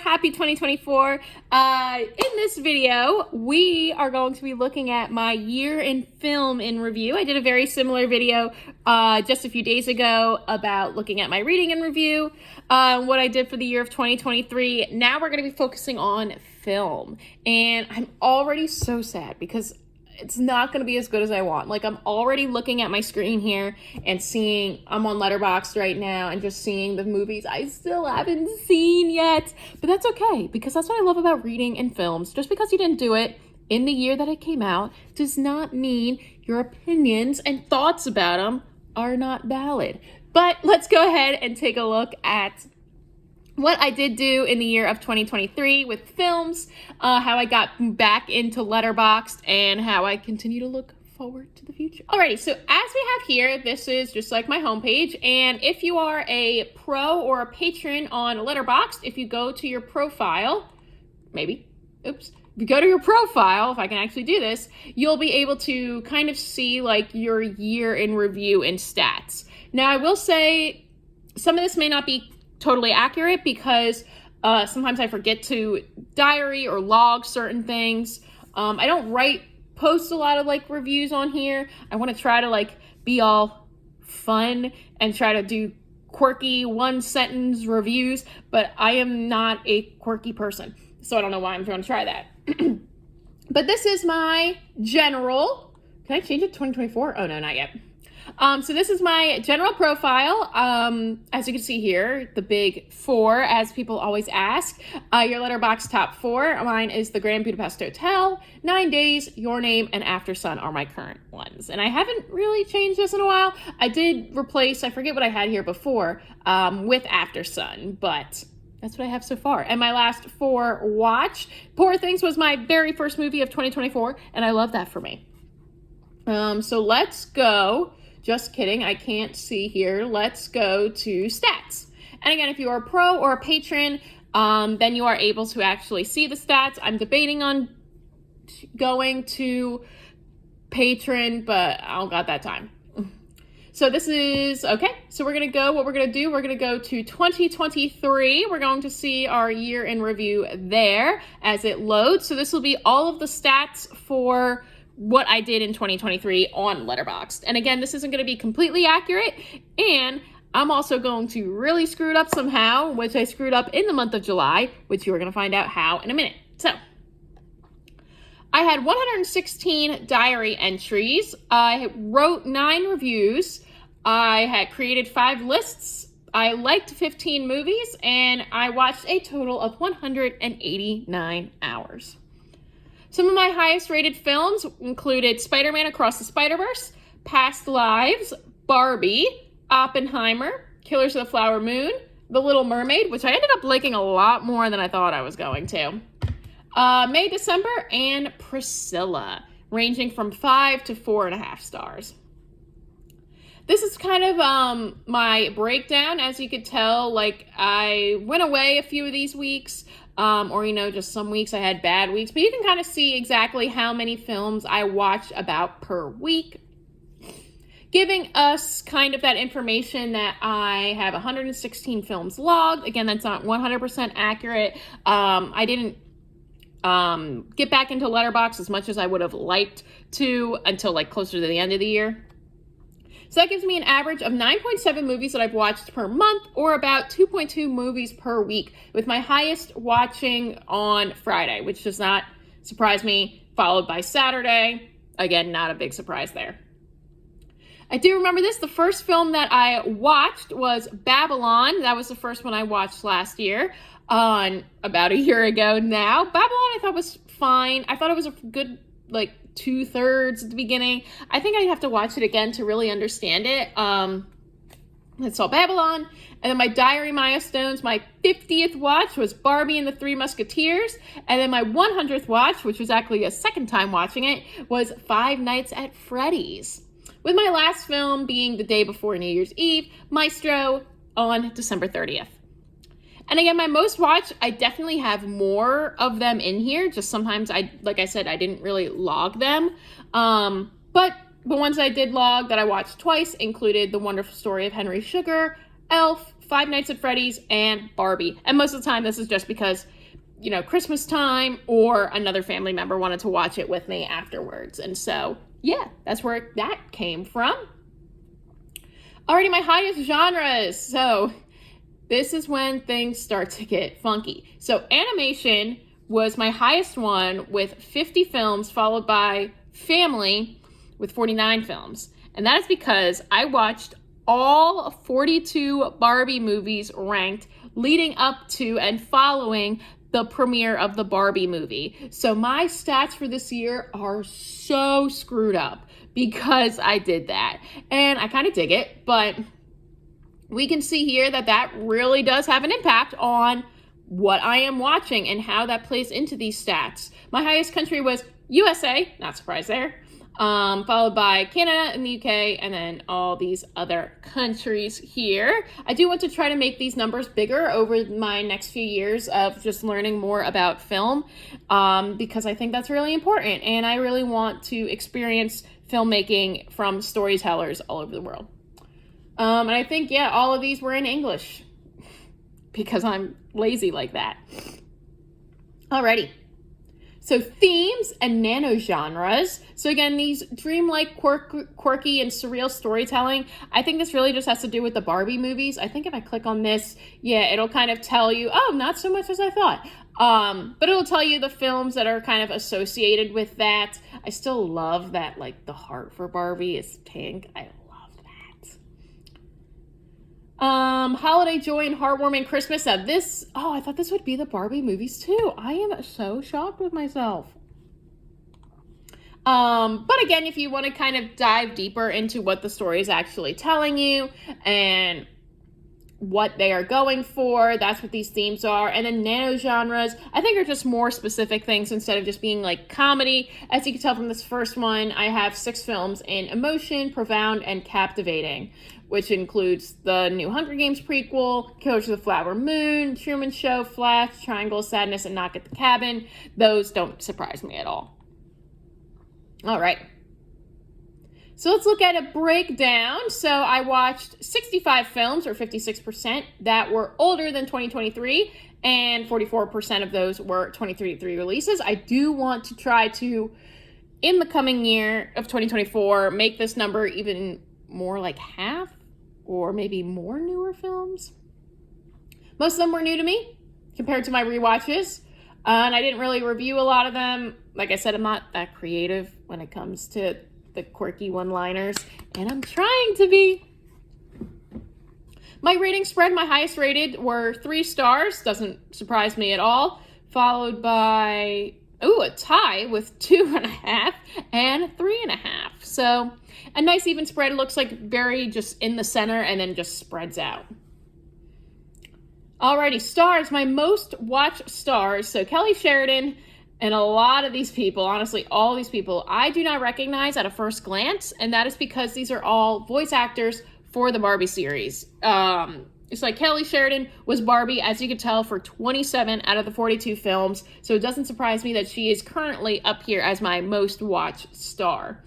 Happy 2024. In this video, we are going to be looking at my year in film in review. I did a very similar video just a few days ago about looking at my reading in review, what I did for the year of 2023. Now we're going to be focusing on film. And I'm already so sad because it's not going to be as good as I want. Like, I'm already looking at my screen here and seeing, I'm on Letterboxd right now and just seeing the movies I still haven't seen yet. But that's okay, because that's what I love about reading and films. Just because you didn't do it in the year that it came out does not mean your opinions and thoughts about them are not valid. But let's go ahead and take a look at what I did do in the year of 2023 with films, how I got back into Letterboxd, and how I continue to look forward to the future. Alrighty, so as we have here, this is just like my homepage, and if you are a pro or a patron on Letterboxd, if you go to your profile, if you go to your profile, if I can actually do this, you'll be able to kind of see like your year in review and stats. Now, I will say some of this may not be totally accurate because sometimes I forget to diary or log certain things. I don't post a lot of like reviews on here. I want to try to like be all fun and try to do quirky one sentence reviews, but I am not a quirky person, so I don't know why I'm going to try that. But this is my general. Can I change it to 2024? Oh no, not yet. So this is my general profile. As you can see here, the big four, as people always ask, your Letterboxd top four. Mine is the Grand Budapest Hotel, 9 Days, Your Name, and After Sun are my current ones. And I haven't really changed this in a while. I did replace, I forget what I had here before, with After Sun, but that's what I have so far. And my last four watched. Poor Things was my very first movie of 2024, and I love that for me. So let's go. Just kidding, I can't see here. Let's go to stats. And again, if you are a pro or a patron, then you are able to actually see the stats. I'm debating on going to patron, but I don't got that time. So this is, okay, so we're going to go, what we're going to do, we're going to go to 2023. We're going to see our year in review there as it loads. So this will be all of the stats for what I did in 2023 on Letterboxd. And again, this isn't going to be completely accurate, and I'm also going to really screw it up somehow, which I screwed up in the month of July, which you are going to find out how in a minute. So I had 116 diary entries. I wrote 9 reviews. I had created 5 lists. I liked 15 movies, and I watched a total of 189 hours. Some of my highest rated films included Spider-Man Across the Spider-Verse, Past Lives, Barbie, Oppenheimer, Killers of the Flower Moon, The Little Mermaid, which I ended up liking a lot more than I thought I was going to, May, December, and Priscilla, ranging from 5 to 4.5 stars. This is kind of my breakdown. As you could tell, like, I went away a few of these weeks, or, just some weeks I had bad weeks, but you can kind of see exactly how many films I watch about per week, giving us kind of that information that I have 116 films logged. Again, that's not 100% accurate. I didn't get back into Letterboxd as much as I would have liked to until like closer to the end of the year. So that gives me an average of 9.7 movies that I've watched per month, or about 2.2 movies per week, with my highest watching on Friday, which does not surprise me, followed by Saturday. Again, not a big surprise there. I do remember this. The first film that I watched was Babylon. That was the first one I watched last year, about a year ago now. Babylon I thought was fine. I thought it was a good, like, 2/3 at the beginning. I think I'd have to watch it again to really understand it. I saw Babylon, and then my diary milestones, my 50th watch was Barbie and the Three Musketeers, and then my 100th watch, which was actually a second time watching it, was Five Nights at Freddy's, with my last film being the day before New Year's Eve, Maestro, on December 30th. And again, my most watched, I definitely have more of them in here. Just sometimes, like I said, I didn't really log them. But the ones I did log that I watched twice included The Wonderful Story of Henry Sugar, Elf, Five Nights at Freddy's, and Barbie. And most of the time, this is just because, you know, Christmas time or another family member wanted to watch it with me afterwards. And so, yeah, that's where that came from. Alrighty, my highest genres. So this is when things start to get funky. So animation was my highest one with 50 films, followed by family with 49 films. And that is because I watched all 42 Barbie movies ranked leading up to and following the premiere of the Barbie movie. So my stats for this year are so screwed up because I did that. And I kind of dig it, but we can see here that that really does have an impact on what I am watching and how that plays into these stats. My highest country was USA, not surprised there, followed by Canada and the UK, and then all these other countries here. I do want to try to make these numbers bigger over my next few years of just learning more about film, because I think that's really important, and I really want to experience filmmaking from storytellers all over the world. And I think, yeah, all of these were in English because I'm lazy like that. Alrighty. So themes and nano-genres. So again, these dreamlike, quirky, and surreal storytelling. I think this really just has to do with the Barbie movies. I think if I click on this, yeah, it'll kind of tell you, oh, not so much as I thought. But it'll tell you the films that are kind of associated with that. I still love that, like, the heart for Barbie is pink. I love that. Holiday joy and heartwarming Christmas. Now this, oh, I thought this would be the Barbie movies too. I am so shocked with myself. But again, if you want to kind of dive deeper into what the story is actually telling you and what they are going for, that's what these themes are. And then nano genres, I think, are just more specific things instead of just being like comedy. As you can tell from this first one, I have 6 films in emotion, profound, and captivating, which includes the new Hunger Games prequel, Killers of the Flower Moon, Truman Show, Flash, Triangle of Sadness, and Knock at the Cabin. Those don't surprise me at all. All right. So let's look at a breakdown. So I watched 65 films, or 56%, that were older than 2023, and 44% of those were 2023 releases. I do want to try to, in the coming year of 2024, make this number even more like half, or maybe more newer films. Most of them were new to me compared to my rewatches, and I didn't really review a lot of them. Like I said, I'm not that creative when it comes to the quirky one-liners, and I'm trying to be. My rating spread, my highest rated were 3 stars, doesn't surprise me at all, followed by, a tie with 2.5 and 3.5. So a nice even spread. It looks like very just in the center and then just spreads out. Alrighty, stars, my most watched stars. So Kelly Sheridan and a lot of these people, honestly, all these people, I do not recognize at a first glance, and that is because these are all voice actors for the Barbie series. It's like Kelly Sheridan was Barbie, as you can tell, for 27 out of the 42 films, so it doesn't surprise me that she is currently up here as my most watched star.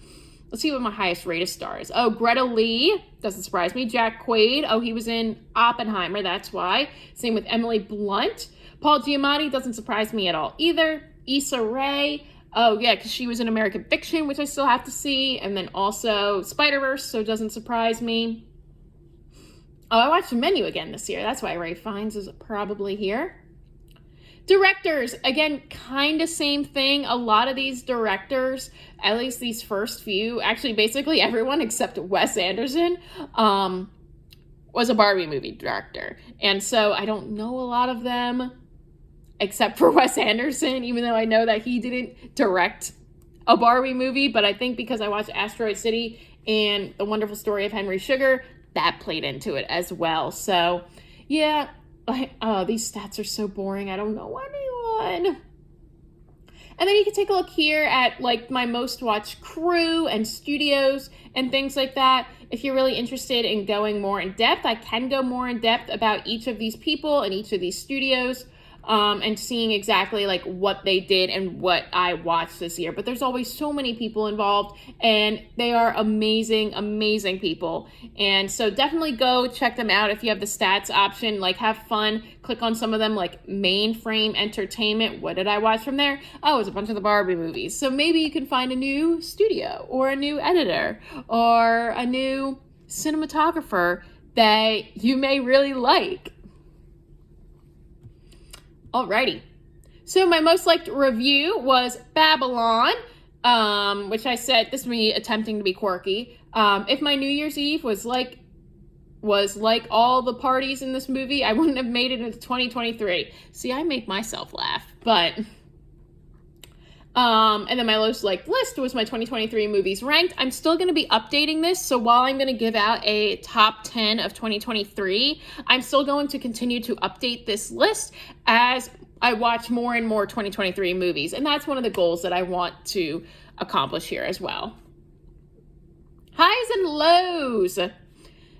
Let's see what my highest rated star is. Oh, Greta Lee, doesn't surprise me. Jack Quaid, oh, he was in Oppenheimer, that's why. Same with Emily Blunt. Paul Giamatti, doesn't surprise me at all either. Issa Rae, oh yeah, because she was in American Fiction, which I still have to see, and then also Spider-Verse, so it doesn't surprise me. Oh, I watched The Menu again this year. That's why Ralph Fiennes is probably here. Directors, again, kind of same thing. A lot of these directors, at least these first few, actually basically everyone except Wes Anderson, was a Barbie movie director. And so I don't know a lot of them except for Wes Anderson, even though I know that he didn't direct a Barbie movie. But I think because I watched Asteroid City and The Wonderful Story of Henry Sugar, that played into it as well. So yeah, these stats are so boring. I don't know anyone. And then you can take a look here at like my most watched crew and studios and things like that. If you're really interested in going more in depth, I can go more in depth about each of these people and each of these studios. and seeing exactly like what they did and what I watched this year. But there's always so many people involved, and they are amazing, amazing people. And so definitely go check them out if you have the stats option. Like, have fun. Click on some of them, like Mainframe Entertainment. What did I watch from there? Oh, it was a bunch of the Barbie movies. So maybe you can find a new studio or a new editor or a new cinematographer that you may really like. Alrighty. So my most liked review was Babylon, which I said, this is me attempting to be quirky. If my New Year's Eve was like all the parties in this movie, I wouldn't have made it into 2023. See, I make myself laugh, but... and then my lowest liked list was my 2023 movies ranked. I'm still going to be updating this, so while I'm going to give out a top 10 of 2023, I'm still going to continue to update this list as I watch more and more 2023 movies, and that's one of the goals that I want to accomplish here as well. Highs and lows.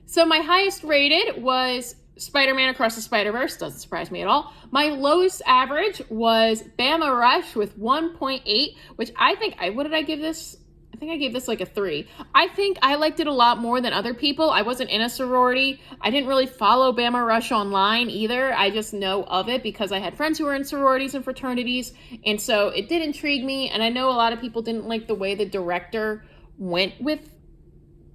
So my highest rated was Spider-Man Across the Spider-Verse. Doesn't surprise me at all. My lowest average was Bama Rush with 1.8, which what did I give this? I think I gave this like a 3. I think I liked it a lot more than other people. I wasn't in a sorority. I didn't really follow Bama Rush online either. I just know of it because I had friends who were in sororities and fraternities, and so it did intrigue me, and I know a lot of people didn't like the way the director went with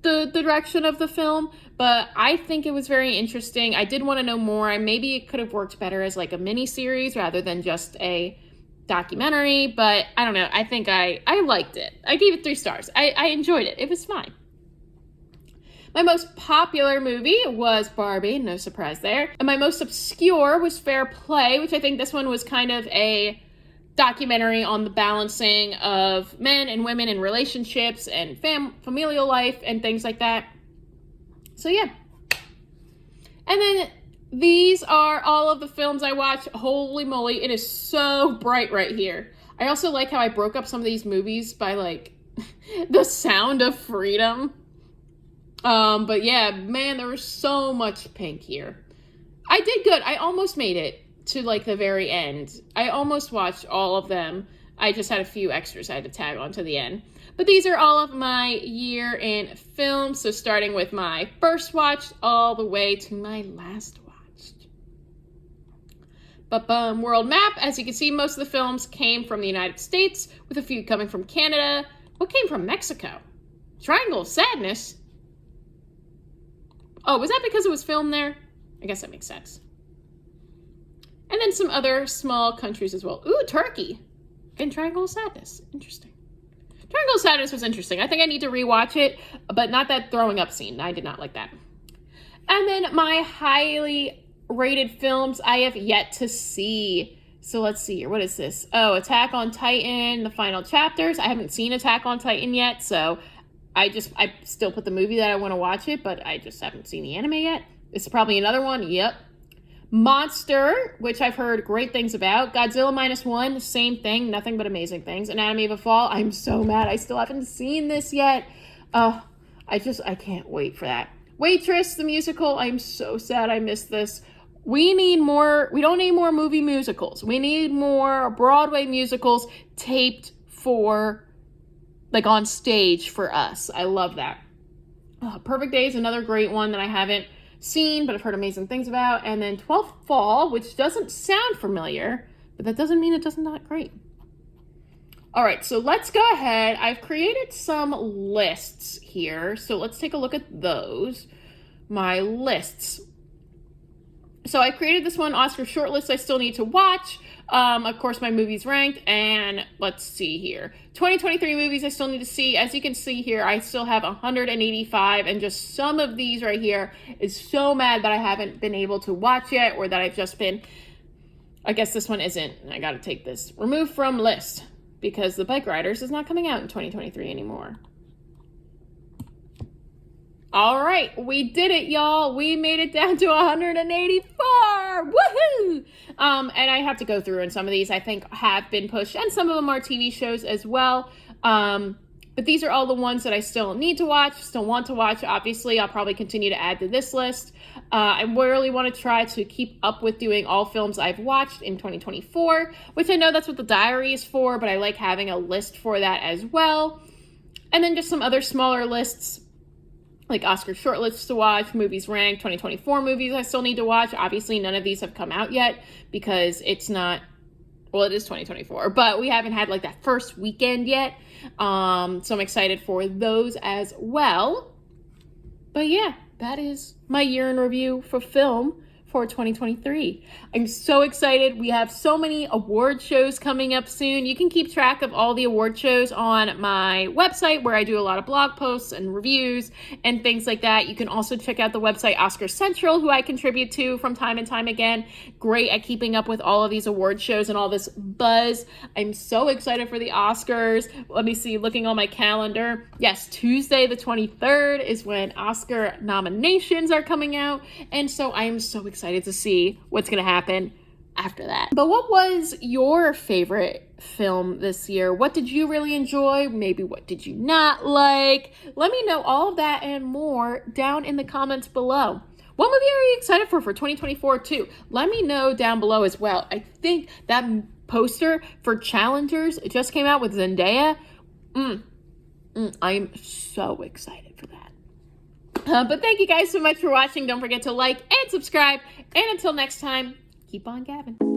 the direction of the film, but I think it was very interesting. I did want to know more. Maybe it could have worked better as like a mini series rather than just a documentary, but I don't know. I think I liked it. I gave it 3 stars. I enjoyed it. It was fine. My most popular movie was Barbie, no surprise there. And my most obscure was Fair Play, which I think this one was kind of a documentary on the balancing of men and women in relationships and familial life and things like that. So yeah. And then these are all of the films I watched. Holy moly, it is so bright right here. I also like how I broke up some of these movies by like The Sound of Freedom. But yeah, man, there was so much pink here. I did good. I almost made it to like the very end. I almost watched all of them. I just had a few extras I had to tag on to the end. But these are all of my year in film. So starting with my first watched all the way to my last watched. World map. As you can see, most of the films came from the United States, with a few coming from Canada. What came from Mexico? Triangle of Sadness. Oh, was that because it was filmed there? I guess that makes sense. And then some other small countries as well. Ooh, Turkey. And Triangle of Sadness. Interesting. Triangle of Sadness was interesting. I think I need to rewatch it, but not that throwing up scene. I did not like that. And then my highly rated films I have yet to see. So let's see here. What is this? Oh, Attack on Titan, the final chapters. I haven't seen Attack on Titan yet, so I still put the movie that I want to watch it, but I just haven't seen the anime yet. This is probably another one. Yep. Monster, which I've heard great things about. Godzilla -1, same thing, nothing but amazing things. Anatomy of a Fall, I'm so mad I still haven't seen this yet. I can't wait for that. Waitress, the musical, I'm so sad I missed this. We don't need more movie musicals. We need more Broadway musicals taped for, like, on stage for us. I love that. Perfect Day is another great one that I haven't seen, but I've heard amazing things about. And then 12th Fall, which doesn't sound familiar, but that doesn't mean it doesn't not great. All right, so let's go ahead. I've created some lists here, so let's take a look at those. My lists. So I created this one, Oscar shortlist I still need to watch. Of course, my movies ranked, and let's see here. 2023 movies I still need to see. As you can see here, I still have 185, and just some of these right here is so mad that I haven't been able to watch yet, or that I've just been, I guess this one isn't. I gotta take this. Remove from list, because The Bike Riders is not coming out in 2023 anymore. All right, we did it, y'all. We made it down to 184. Woohoo! And I have to go through, and some of these I think have been pushed, and some of them are TV shows as well. But But these are all the ones that I still need to watch, still want to watch. Obviously, I'll probably continue to add to this list. I really want to try to keep up with doing all films I've watched in 2024, which I know that's what the diary is for, but I like having a list for that as well. And then just some other smaller lists, like Oscar shortlists to watch, movies ranked, 2024 movies I still need to watch. Obviously, none of these have come out yet because it's not, well, it is 2024, but we haven't had like that first weekend yet. So I'm excited for those as well. But yeah, that is my year in review for film for 2023. I'm so excited. We have so many award shows coming up soon. You can keep track of all the award shows on my website where I do a lot of blog posts and reviews and things like that. You can also check out the website Oscar Central, who I contribute to from time and time again. Great at keeping up with all of these award shows and all this buzz. I'm so excited for the Oscars. Let me see, looking on my calendar. Yes, Tuesday the 23rd is when Oscar nominations are coming out. And so I am so excited to see what's going to happen after that. But what was your favorite film this year? What did you really enjoy? Maybe what did you not like? Let me know all of that and more down in the comments below. What movie are you excited for 2024 too? Let me know down below as well. I think that poster for Challengers just came out with Zendaya. I'm so excited for that. But thank you guys so much for watching. Don't forget to like and subscribe. And until next time, keep on gabbing.